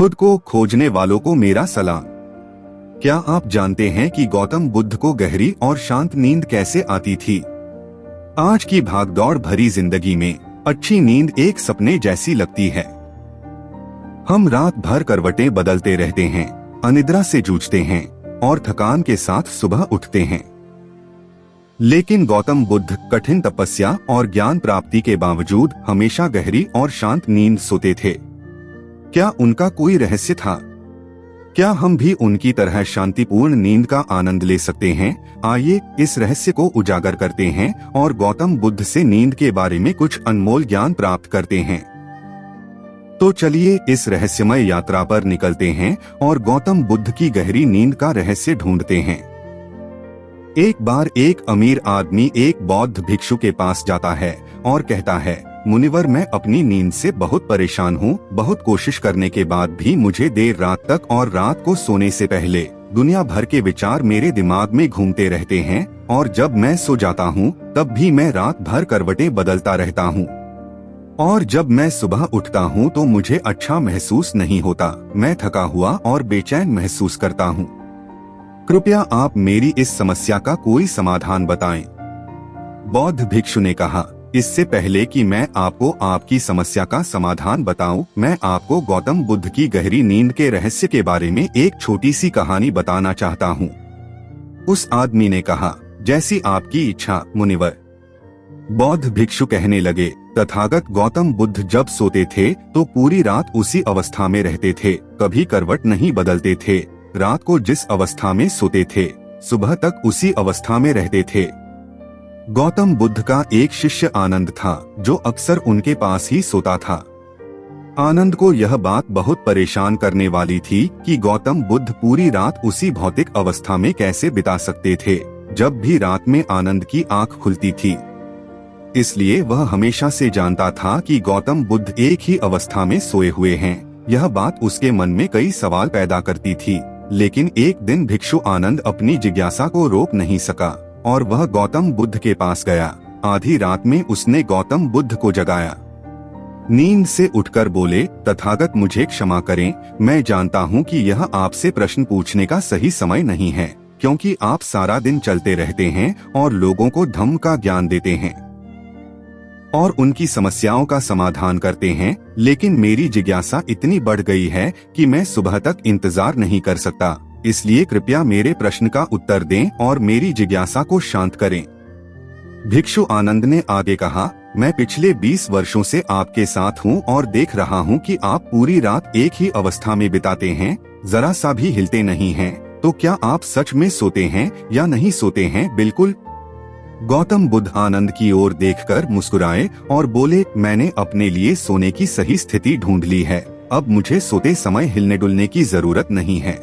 खुद को खोजने वालों को मेरा सलाम। क्या आप जानते हैं कि गौतम बुद्ध को गहरी और शांत नींद कैसे आती थी? आज की भागदौड़ भरी जिंदगी में अच्छी नींद एक सपने जैसी लगती है। हम रात भर करवटें बदलते रहते हैं, अनिद्रा से जूझते हैं और थकान के साथ सुबह उठते हैं। लेकिन गौतम बुद्ध कठिन तपस्या और ज्ञान प्राप्ति के बावजूद हमेशा गहरी और शांत नींद सोते थे। क्या उनका कोई रहस्य था? क्या हम भी उनकी तरह शांतिपूर्ण नींद का आनंद ले सकते हैं? आइए इस रहस्य को उजागर करते हैं और गौतम बुद्ध से नींद के बारे में कुछ अनमोल ज्ञान प्राप्त करते हैं। तो चलिए इस रहस्यमय यात्रा पर निकलते हैं और गौतम बुद्ध की गहरी नींद का रहस्य ढूंढते हैं। एक बार एक अमीर आदमी एक बौद्ध भिक्षु के पास जाता है और कहता है, मुनिवर, मैं अपनी नींद से बहुत परेशान हूँ। बहुत कोशिश करने के बाद भी मुझे देर रात तक और रात को सोने से पहले दुनिया भर के विचार मेरे दिमाग में घूमते रहते हैं और जब मैं सो जाता हूँ तब भी मैं रात भर करवटें बदलता रहता हूँ और जब मैं सुबह उठता हूँ तो मुझे अच्छा महसूस नहीं होता। मैं थका हुआ और बेचैन महसूस करता हूँ। कृपया आप मेरी इस समस्या का कोई समाधान बताएं। बौद्ध भिक्षु ने कहा, इससे पहले कि मैं आपको आपकी समस्या का समाधान बताऊं, मैं आपको गौतम बुद्ध की गहरी नींद के रहस्य के बारे में एक छोटी सी कहानी बताना चाहता हूं। उस आदमी ने कहा, जैसी आपकी इच्छा मुनिवर। बौद्ध भिक्षु कहने लगे, तथागत गौतम बुद्ध जब सोते थे तो पूरी रात उसी अवस्था में रहते थे, कभी करवट नहीं बदलते थे। रात को जिस अवस्था में सोते थे सुबह तक उसी अवस्था में रहते थे। गौतम बुद्ध का एक शिष्य आनंद था जो अक्सर उनके पास ही सोता था। आनंद को यह बात बहुत परेशान करने वाली थी कि गौतम बुद्ध पूरी रात उसी भौतिक अवस्था में कैसे बिता सकते थे जब भी रात में आनंद की आंख खुलती थी। इसलिए वह हमेशा से जानता था कि गौतम बुद्ध एक ही अवस्था में सोए हुए हैं। यह बात उसके मन में कई सवाल पैदा करती थी, लेकिन एक दिन भिक्षु आनंद अपनी जिज्ञासा को रोक नहीं सका और वह गौतम बुद्ध के पास गया। आधी रात में उसने गौतम बुद्ध को जगाया। नींद से उठकर बोले, तथागत मुझे क्षमा करें, मैं जानता हूँ कि यह आपसे प्रश्न पूछने का सही समय नहीं है, क्योंकि आप सारा दिन चलते रहते हैं और लोगों को धम्म का ज्ञान देते हैं और उनकी समस्याओं का समाधान करते हैं। लेकिन मेरी जिज्ञासा इतनी बढ़ गई है कि मैं सुबह तक इंतजार नहीं कर सकता, इसलिए कृपया मेरे प्रश्न का उत्तर दें और मेरी जिज्ञासा को शांत करें। भिक्षु आनंद ने आगे कहा, मैं पिछले 20 वर्षों से आपके साथ हूँ और देख रहा हूँ कि आप पूरी रात एक ही अवस्था में बिताते हैं, जरा सा भी हिलते नहीं हैं। तो क्या आप सच में सोते हैं या नहीं सोते हैं? बिल्कुल। गौतम बुद्ध आनंद की ओर देखकर मुस्कुराए और बोले, मैंने अपने लिए सोने की सही स्थिति ढूंढ ली है। अब मुझे सोते समय हिलने डुलने की जरूरत नहीं है।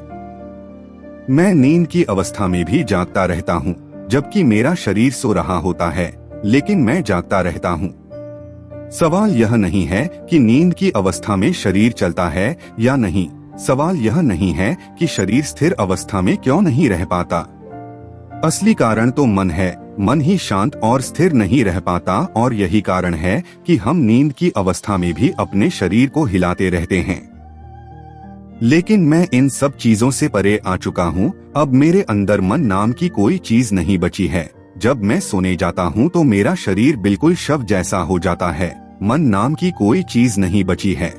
मैं नींद की अवस्था में भी जागता रहता हूँ, जबकि मेरा शरीर सो रहा होता है, लेकिन मैं जागता रहता हूँ। सवाल यह नहीं है कि नींद की अवस्था में शरीर चलता है या नहीं। सवाल यह नहीं है कि शरीर स्थिर अवस्था में क्यों नहीं रह पाता। असली कारण तो मन है। मन ही शांत और स्थिर नहीं रह पाता और यही कारण है कि हम नींद की अवस्था में भी अपने शरीर को हिलाते रहते हैं। लेकिन मैं इन सब चीजों से परे आ चुका हूँ। अब मेरे अंदर मन नाम की कोई चीज नहीं बची है। जब मैं सोने जाता हूँ तो मेरा शरीर बिल्कुल शव जैसा हो जाता है। मन नाम की कोई चीज नहीं बची है।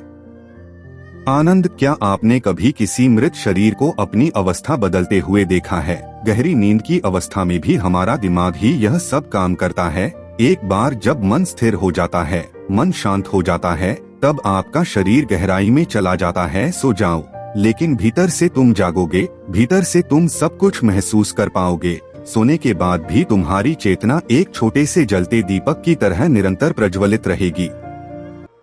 आनंद, क्या आपने कभी किसी मृत शरीर को अपनी अवस्था बदलते हुए देखा है? गहरी नींद की अवस्था में भी हमारा दिमाग ही यह सब काम करता है। एक बार जब मन स्थिर हो जाता है, मन शांत हो जाता है, तब आपका शरीर गहराई में चला जाता है। सो जाओ, लेकिन भीतर से तुम जागोगे, भीतर से तुम सब कुछ महसूस कर पाओगे। सोने के बाद भी तुम्हारी चेतना एक छोटे से जलते दीपक की तरह निरंतर प्रज्वलित रहेगी।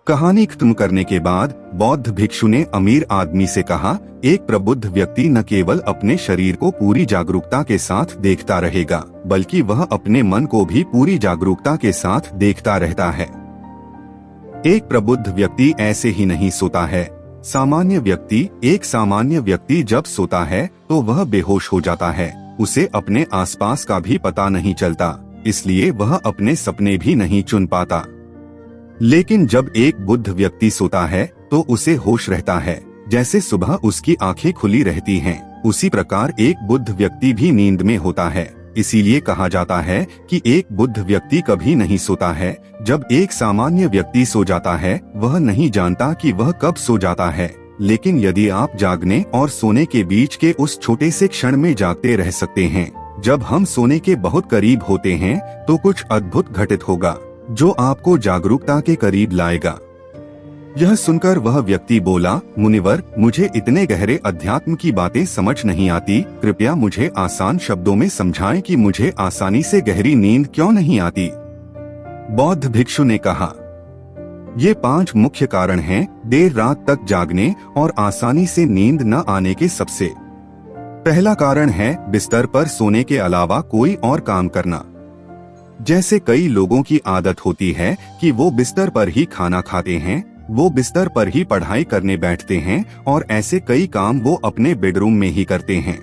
कहानी खत्म करने के बाद बौद्ध भिक्षु ने अमीर आदमी से कहा, एक प्रबुद्ध व्यक्ति न केवल अपने शरीर को पूरी जागरूकता के साथ देखता रहेगा, बल्कि वह अपने मन को भी पूरी जागरूकता के साथ देखता रहता है। एक प्रबुद्ध व्यक्ति ऐसे ही नहीं सोता है। एक सामान्य व्यक्ति जब सोता है तो वह बेहोश हो जाता है। उसे अपने आसपास का भी पता नहीं चलता, इसलिए वह अपने सपने भी नहीं चुन पाता। लेकिन जब एक बुद्ध व्यक्ति सोता है तो उसे होश रहता है। जैसे सुबह उसकी आंखें खुली रहती हैं, उसी प्रकार एक बुद्ध व्यक्ति भी नींद में होता है। इसीलिए कहा जाता है कि एक बुद्ध व्यक्ति कभी नहीं सोता है। जब एक सामान्य व्यक्ति सो जाता है, वह नहीं जानता कि वह कब सो जाता है। लेकिन यदि आप जागने और सोने के बीच के उस छोटे से क्षण में जागते रह सकते हैं, जब हम सोने के बहुत करीब होते हैं, तो कुछ अद्भुत घटित होगा जो आपको जागरूकता के करीब लाएगा। यह सुनकर वह व्यक्ति बोला, मुनिवर, मुझे इतने गहरे अध्यात्म की बातें समझ नहीं आती। कृपया मुझे आसान शब्दों में समझाएं कि मुझे आसानी से गहरी नींद क्यों नहीं आती। बौद्ध भिक्षु ने कहा, ये 5 मुख्य कारण हैं देर रात तक जागने और आसानी से नींद न आने के। सबसे पहला कारण है बिस्तर पर सोने के अलावा कोई और काम करना। जैसे कई लोगों की आदत होती है कि वो बिस्तर पर ही खाना खाते हैं, वो बिस्तर पर ही पढ़ाई करने बैठते हैं और ऐसे कई काम वो अपने बेडरूम में ही करते हैं।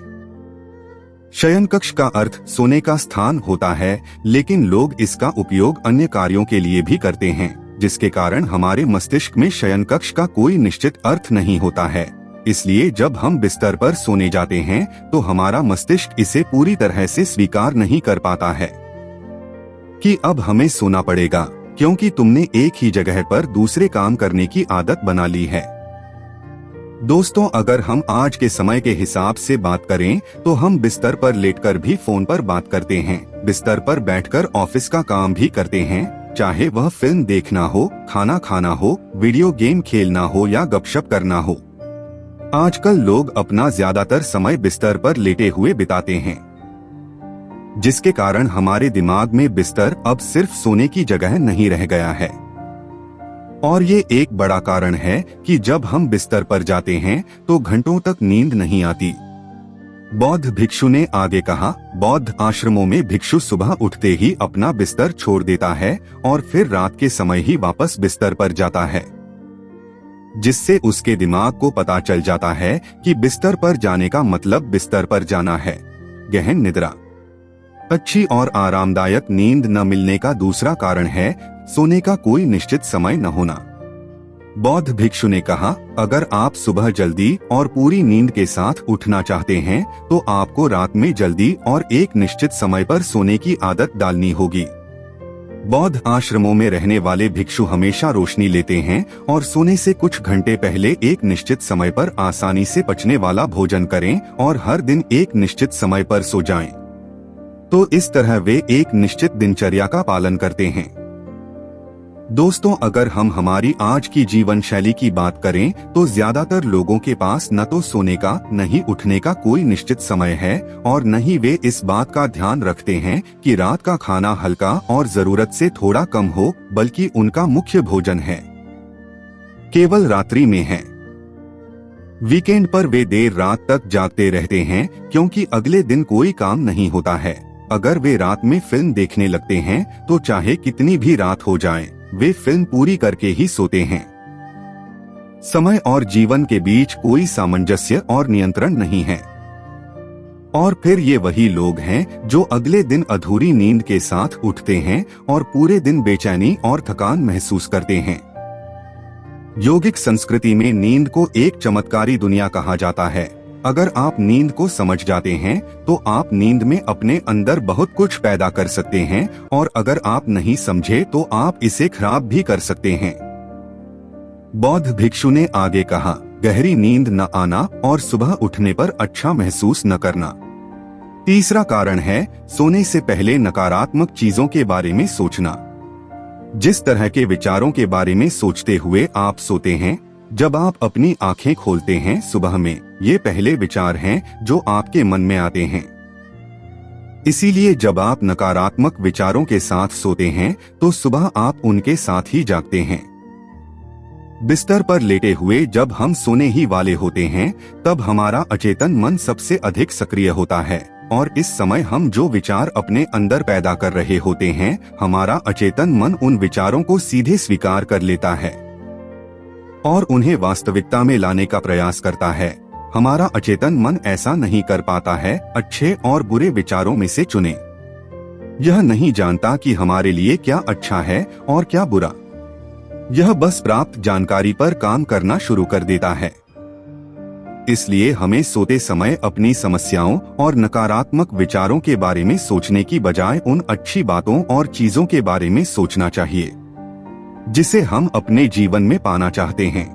शयन कक्ष का अर्थ सोने का स्थान होता है, लेकिन लोग इसका उपयोग अन्य कार्यों के लिए भी करते हैं, जिसके कारण हमारे मस्तिष्क में शयन कक्ष का कोई निश्चित अर्थ नहीं होता है। इसलिए जब हम बिस्तर पर सोने जाते हैं तो हमारा मस्तिष्क इसे पूरी तरह से स्वीकार नहीं कर पाता है कि अब हमें सोना पड़ेगा, क्योंकि तुमने एक ही जगह पर दूसरे काम करने की आदत बना ली है। दोस्तों, अगर हम आज के समय के हिसाब से बात करें तो हम बिस्तर पर लेटकर भी फोन पर बात करते हैं, बिस्तर पर बैठकर ऑफिस का काम भी करते हैं, चाहे वह फिल्म देखना हो, खाना खाना हो, वीडियो गेम खेलना हो या गपशप करना हो। आजकल लोग अपना ज्यादातर समय बिस्तर पर लेटे हुए बिताते हैं, जिसके कारण हमारे दिमाग में बिस्तर अब सिर्फ सोने की जगह नहीं रह गया है। और ये एक बड़ा कारण है कि जब हम बिस्तर पर जाते हैं तो घंटों तक नींद नहीं आती। बौद्ध भिक्षु ने आगे कहा, बौद्ध आश्रमों में भिक्षु सुबह उठते ही अपना बिस्तर छोड़ देता है और फिर रात के समय ही वापस बिस्तर पर जाता है, जिससे उसके दिमाग को पता चल जाता है कि बिस्तर पर जाने का मतलब बिस्तर पर जाना है। गहन निद्रा। अच्छी और आरामदायक नींद न मिलने का दूसरा कारण है सोने का कोई निश्चित समय न होना। बौद्ध भिक्षु ने कहा, अगर आप सुबह जल्दी और पूरी नींद के साथ उठना चाहते हैं तो आपको रात में जल्दी और एक निश्चित समय पर सोने की आदत डालनी होगी। बौद्ध आश्रमों में रहने वाले भिक्षु हमेशा रोशनी लेते हैं और सोने से कुछ घंटे पहले एक निश्चित समय पर आसानी से पचने वाला भोजन करें और हर दिन एक निश्चित समय पर सो जाएं। तो इस तरह वे एक निश्चित दिनचर्या का पालन करते हैं। दोस्तों, अगर हम हमारी आज की जीवन शैली की बात करें तो ज्यादातर लोगों के पास न तो सोने का न ही उठने का कोई निश्चित समय है और न ही वे इस बात का ध्यान रखते हैं कि रात का खाना हल्का और जरूरत से थोड़ा कम हो, बल्कि उनका मुख्य भोजन है केवल रात्रि में है। वीकेंड पर वे देर रात तक जागते रहते हैं क्योंकि अगले दिन कोई काम नहीं होता है। अगर वे रात में फिल्म देखने लगते हैं तो चाहे कितनी भी रात हो जाए, वे फिल्म पूरी करके ही सोते हैं। समय और जीवन के बीच कोई सामंजस्य और नियंत्रण नहीं है। और फिर ये वही लोग हैं जो अगले दिन अधूरी नींद के साथ उठते हैं और पूरे दिन बेचैनी और थकान महसूस करते हैं। योगिक संस्कृति में नींद को एक चमत्कारी दुनिया कहा जाता है। अगर आप नींद को समझ जाते हैं तो आप नींद में अपने अंदर बहुत कुछ पैदा कर सकते हैं, और अगर आप नहीं समझे तो आप इसे खराब भी कर सकते हैं। बौद्ध भिक्षु ने आगे कहा, गहरी नींद न आना और सुबह उठने पर अच्छा महसूस न करना। तीसरा कारण है सोने से पहले नकारात्मक चीजों के बारे में सोचना। जिस तरह के विचारों के बारे में सोचते हुए आप सोते हैं, जब आप अपनी आंखें खोलते हैं सुबह में, ये पहले विचार हैं जो आपके मन में आते हैं। इसीलिए जब आप नकारात्मक विचारों के साथ सोते हैं तो सुबह आप उनके साथ ही जागते हैं। बिस्तर पर लेटे हुए जब हम सोने ही वाले होते हैं, तब हमारा अचेतन मन सबसे अधिक सक्रिय होता है, और इस समय हम जो विचार अपने अंदर पैदा कर रहे होते हैं, हमारा अचेतन मन उन विचारों को सीधे स्वीकार कर लेता है और उन्हें वास्तविकता में लाने का प्रयास करता है। हमारा अचेतन मन ऐसा नहीं कर पाता है अच्छे और बुरे विचारों में से चुने। यह नहीं जानता कि हमारे लिए क्या अच्छा है और क्या बुरा। यह बस प्राप्त जानकारी पर काम करना शुरू कर देता है। इसलिए हमें सोते समय अपनी समस्याओं और नकारात्मक विचारों के बारे में सोचने की बजाय उन अच्छी बातों और चीजों के बारे में सोचना चाहिए जिसे हम अपने जीवन में पाना चाहते हैं।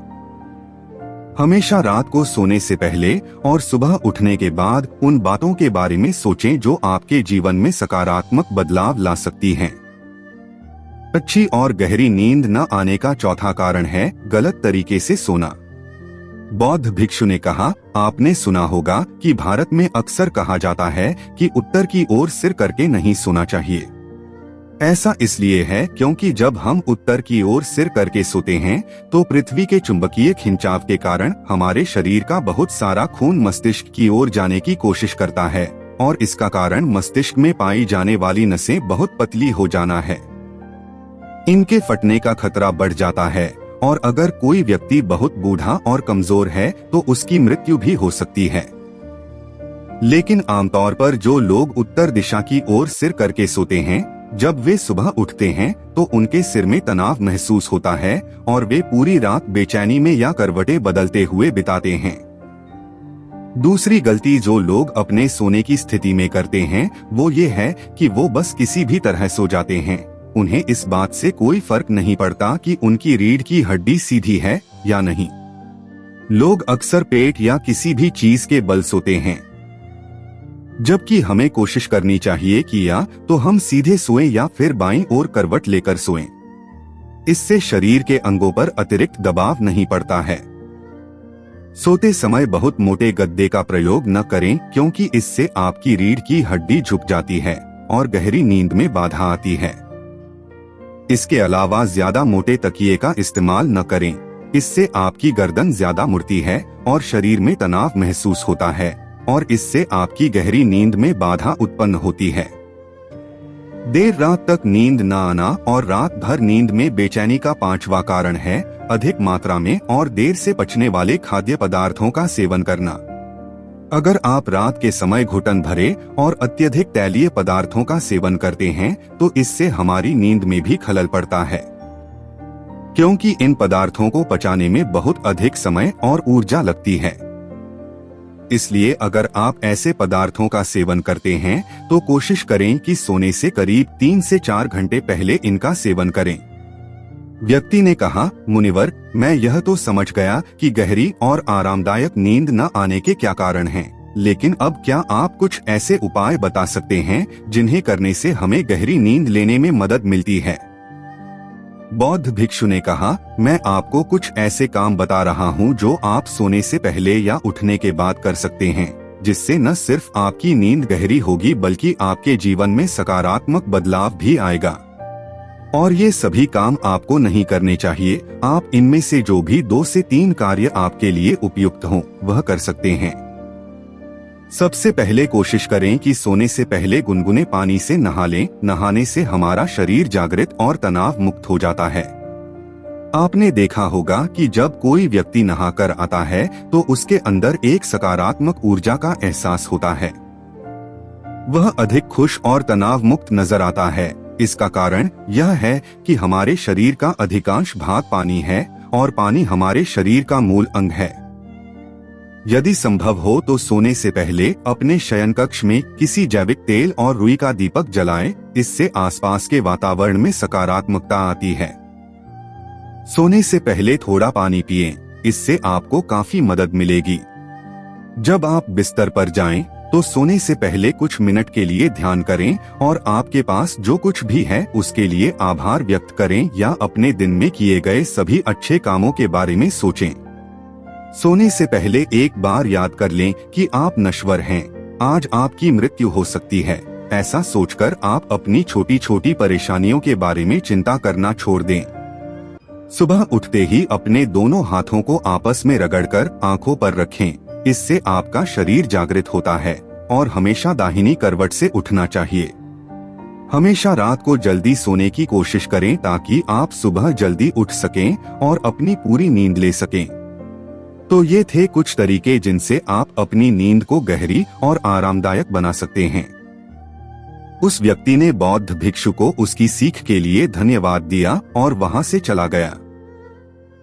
हमेशा रात को सोने से पहले और सुबह उठने के बाद उन बातों के बारे में सोचें जो आपके जीवन में सकारात्मक बदलाव ला सकती हैं। अच्छी और गहरी नींद न आने का चौथा कारण है गलत तरीके से सोना। बौद्ध भिक्षु ने कहा, आपने सुना होगा कि भारत में अक्सर कहा जाता है कि उत्तर की ओर सिर करके नहीं सोना चाहिए। ऐसा इसलिए है क्योंकि जब हम उत्तर की ओर सिर करके सोते हैं तो पृथ्वी के चुंबकीय खिंचाव के कारण हमारे शरीर का बहुत सारा खून मस्तिष्क की ओर जाने की कोशिश करता है और इसका कारण मस्तिष्क में पाई जाने वाली नसें बहुत पतली हो जाना है। इनके फटने का खतरा बढ़ जाता है और अगर कोई व्यक्ति बहुत बूढ़ा और कमजोर है तो उसकी मृत्यु भी हो सकती है। लेकिन आमतौर पर जो लोग उत्तर दिशा की ओर सिर करके सोते हैं, जब वे सुबह उठते हैं तो उनके सिर में तनाव महसूस होता है और वे पूरी रात बेचैनी में या करवटें बदलते हुए बिताते हैं। दूसरी गलती जो लोग अपने सोने की स्थिति में करते हैं वो ये है कि वो बस किसी भी तरह सो जाते हैं। उन्हें इस बात से कोई फर्क नहीं पड़ता कि उनकी रीढ़ की हड्डी सीधी है या नहीं। लोग अक्सर पेट या किसी भी चीज के बल सोते हैं, जबकि हमें कोशिश करनी चाहिए कि या तो हम सीधे सोएं या फिर बाईं ओर करवट लेकर सोएं। इससे शरीर के अंगों पर अतिरिक्त दबाव नहीं पड़ता है। सोते समय बहुत मोटे गद्दे का प्रयोग न करें क्योंकि इससे आपकी रीढ़ की हड्डी झुक जाती है और गहरी नींद में बाधा आती है। इसके अलावा ज्यादा मोटे तकिए का इस्तेमाल न करें, इससे आपकी गर्दन ज्यादा मुड़ती है और शरीर में तनाव महसूस होता है और इससे आपकी गहरी नींद में बाधा उत्पन्न होती है। देर रात तक नींद न आना और रात भर नींद में बेचैनी का पांचवा कारण है अधिक मात्रा में और देर से पचने वाले खाद्य पदार्थों का सेवन करना। अगर आप रात के समय घुटन भरे और अत्यधिक तैलीय पदार्थों का सेवन करते हैं तो इससे हमारी नींद में भी खलल पड़ता है, क्योंकि इन पदार्थों को पचाने में बहुत अधिक समय और ऊर्जा लगती है। इसलिए अगर आप ऐसे पदार्थों का सेवन करते हैं तो कोशिश करें कि सोने से करीब 3 से 4 घंटे पहले इनका सेवन करें। व्यक्ति ने कहा, मुनिवर, मैं यह तो समझ गया कि गहरी और आरामदायक नींद न आने के क्या कारण हैं, लेकिन अब क्या आप कुछ ऐसे उपाय बता सकते हैं जिन्हें करने से हमें गहरी नींद लेने में मदद मिलती है? बौद्ध भिक्षु ने कहा, मैं आपको कुछ ऐसे काम बता रहा हूँ जो आप सोने से पहले या उठने के बाद कर सकते हैं, जिससे न सिर्फ आपकी नींद गहरी होगी बल्कि आपके जीवन में सकारात्मक बदलाव भी आएगा। और ये सभी काम आपको नहीं करने चाहिए। आप इनमें से जो भी 2 से 3 कार्य आपके लिए उपयुक्त हों वह कर सकते हैं। सबसे पहले कोशिश करें कि सोने से पहले गुनगुने पानी से नहा लें। नहाने से हमारा शरीर जागृत और तनाव मुक्त हो जाता है। आपने देखा होगा कि जब कोई व्यक्ति नहाकर आता है तो उसके अंदर एक सकारात्मक ऊर्जा का एहसास होता है। वह अधिक खुश और तनाव मुक्त नजर आता है। इसका कारण यह है कि हमारे शरीर का अधिकांश भाग पानी है और पानी हमारे शरीर का मूल अंग है। यदि संभव हो तो सोने से पहले अपने शयन कक्ष में किसी जैविक तेल और रुई का दीपक जलाएं। इससे आसपास के वातावरण में सकारात्मकता आती है। सोने से पहले थोड़ा पानी पिएं, इससे आपको काफी मदद मिलेगी। जब आप बिस्तर पर जाएं, तो सोने से पहले कुछ मिनट के लिए ध्यान करें और आपके पास जो कुछ भी है उसके लिए आभार व्यक्त करें या अपने दिन में किए गए सभी अच्छे कामों के बारे में सोचें। सोने से पहले एक बार याद कर लें कि आप नश्वर हैं, आज आपकी मृत्यु हो सकती है। ऐसा सोचकर आप अपनी छोटी छोटी परेशानियों के बारे में चिंता करना छोड़ दें। सुबह उठते ही अपने दोनों हाथों को आपस में रगड़कर आंखों पर रखें। इससे आपका शरीर जागृत होता है और हमेशा दाहिनी करवट से उठना चाहिए। हमेशा रात को जल्दी सोने की कोशिश करें ताकि आप सुबह जल्दी उठ सकें और अपनी पूरी नींद ले सकें। तो ये थे कुछ तरीके जिनसे आप अपनी नींद को गहरी और आरामदायक बना सकते हैं। उस व्यक्ति ने बौद्ध भिक्षु को उसकी सीख के लिए धन्यवाद दिया और वहां से चला गया।